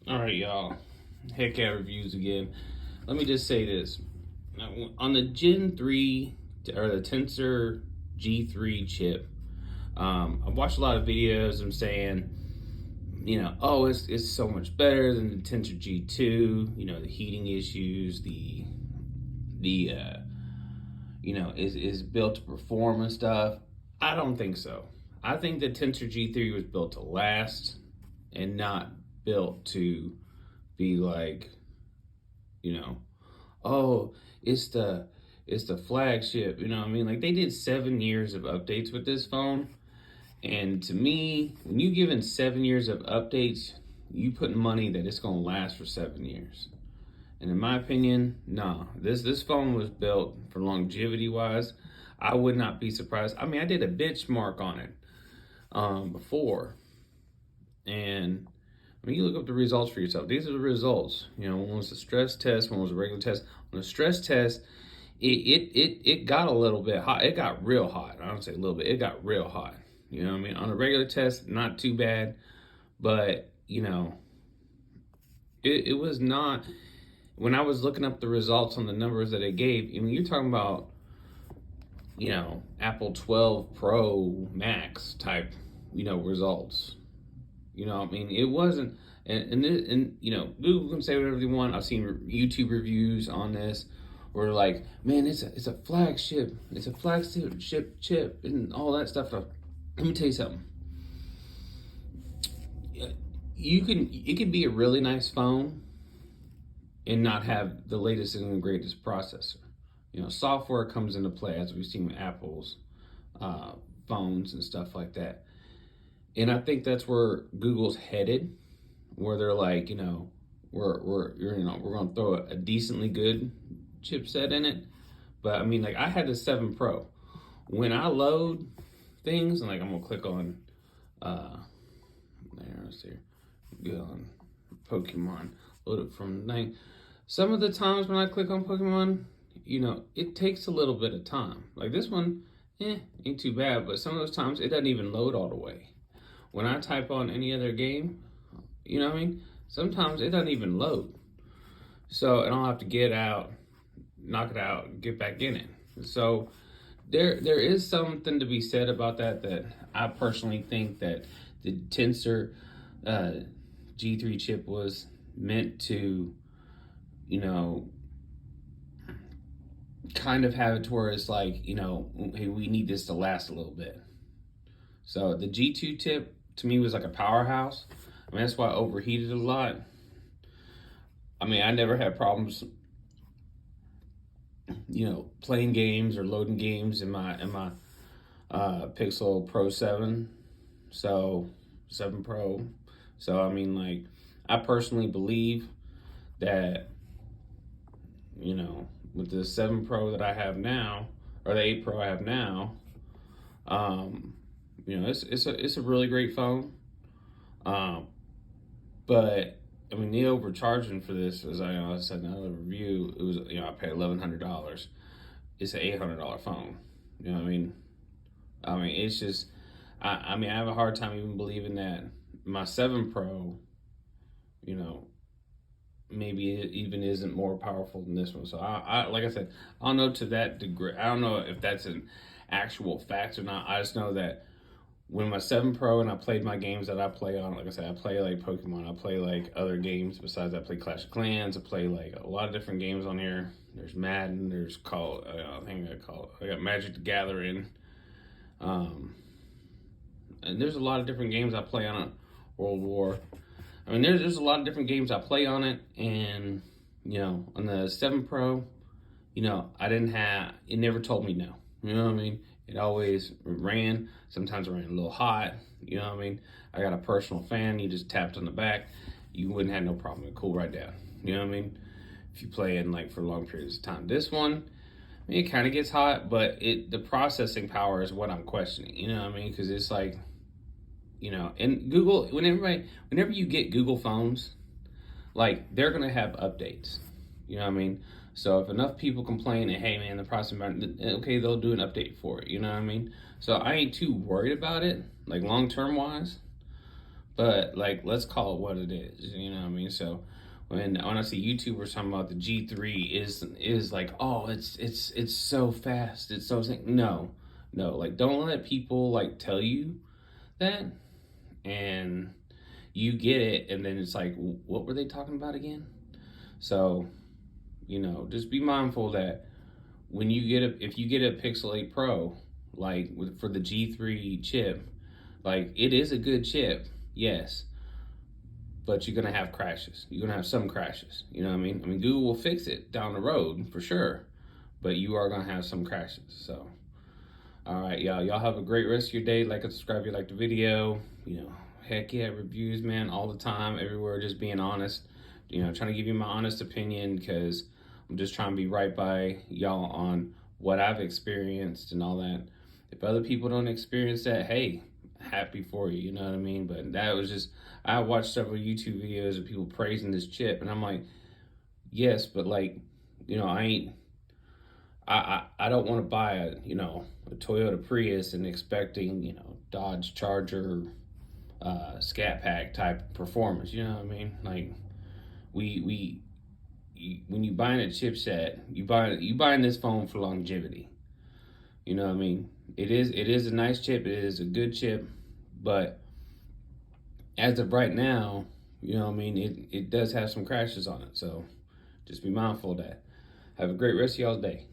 All right, y'all. Heck yeah, reviews again. Let me just say this. Now, on the Gen 3 or the Tensor G3 chip, I've watched a lot of videos of them saying, oh, it's so much better than the Tensor G2. The heating issues, is built to perform and stuff. I don't think so. I think the Tensor G3 was built to last and not built to be like, oh, it's the flagship. You know what I mean? Like, they did 7 years of updates with this phone. And to me, when you given 7 years of updates, you put money that it's gonna last for 7 years. And in my opinion, no. This phone was built for longevity wise. I would not be surprised. I mean, I did a benchmark on it before, and when you look up the results for yourself, these are the results. One was a stress test, one was a regular test. On the stress test, it got a little bit hot. It got real hot. I don't say a little bit. It got real hot. You know what I mean? On a regular test, not too bad, but it was not. When I was looking up the results on the numbers that it gave, I mean, you're talking about, Apple 12 Pro Max type, results. I mean, it wasn't, and Google can say whatever they want. I've seen YouTube reviews on this where like, man, it's a flagship chip and all that stuff. Let me tell you something. It can be a really nice phone and not have the latest and greatest processor. Software comes into play, as we've seen with Apple's phones and stuff like that. And I think that's where Google's headed, where they're like, we're going to throw a decently good chipset in it. But I mean, like, I had the 7 Pro. When I load things, and like, I'm going to click on, let's see, go on Pokemon, load it from 9. Some of the times when I click on Pokemon, it takes a little bit of time. Like this one, ain't too bad, but some of those times it doesn't even load all the way. When I type on any other game, you know what I mean? Sometimes it doesn't even load. So, and I'll have to get out, knock it out, get back in it. So there is something to be said about that I personally think that the Tensor G3 chip was meant to, kind of have it to where it's like, hey, we need this to last a little bit. So the G2 tip to me was like a powerhouse. I mean, that's why I overheated a lot. I mean, I never had problems, playing games or loading games in my Pixel Pro 7. So 7 Pro. So I mean, like, I personally believe that, with the 7 Pro that I have now, or the 8 Pro I have now, it's a really great phone. But I mean, the overcharging for this, as I said in another review, it was, I paid $1,100. It's an $800 phone. You know what I mean? I mean, it's just, I have a hard time even believing that my 7 Pro, maybe it even isn't more powerful than this one. So I like I said, I don't know to that degree. I don't know if that's an actual fact or not. I just know that when my 7 Pro and I played my games that I play on, like I said, I play like Pokemon, I play like other games besides I play Clash of Clans, I play like a lot of different games on here. There's Madden, there's I got Magic the Gathering, and there's a lot of different games I play on it. World War. I mean, there's a lot of different games I play on it, and on the 7 Pro, it never told me no. You know what I mean? It always ran. Sometimes it ran a little hot. You know what I mean? I got a personal fan. You just tapped on the back, you wouldn't have no problem. It cool right down. You know what I mean? If you play in like for long periods of time. This one, I mean, it kind of gets hot, but the processing power is what I'm questioning. You know what I mean? Because it's like, and Google, whenever you get Google phones, like, they're gonna have updates. You know what I mean? So if enough people complain that, hey man, the processing, okay, they'll do an update for it. You know what I mean? So I ain't too worried about it, like long term wise. But like, let's call it what it is. You know what I mean? So when I see YouTubers talking about the G3 is like, oh, it's so fast, it's so no, no, like don't let people like tell you that, and you get it, and then it's like, what were they talking about again? So, just be mindful that when you get if you get a Pixel 8 Pro, like for the G3 chip, like it is a good chip, yes, but you're gonna have crashes. You're gonna have some crashes. You know what I mean? I mean, Google will fix it down the road for sure, but you are gonna have some crashes. So, all right, y'all. Y'all have a great rest of your day. Like and subscribe if you like the video. Heck yeah, reviews, man, all the time, everywhere. Just being honest. Trying to give you my honest opinion because I'm just trying to be right by y'all on what I've experienced and all that. If other people don't experience that, hey, happy for you. You know what I mean? But that was just, I watched several YouTube videos of people praising this chip, and I'm like, yes, but like, I ain't. I don't want to buy a Toyota Prius and expecting Dodge Charger Scat Pack type performance. You know what I mean? Like when you buying a chipset, you buying this phone for longevity. You know what I mean? It is a nice chip. It is a good chip, but as of right now, you know what I mean, it does have some crashes on it. So just be mindful of that. Have a great rest of y'all's day.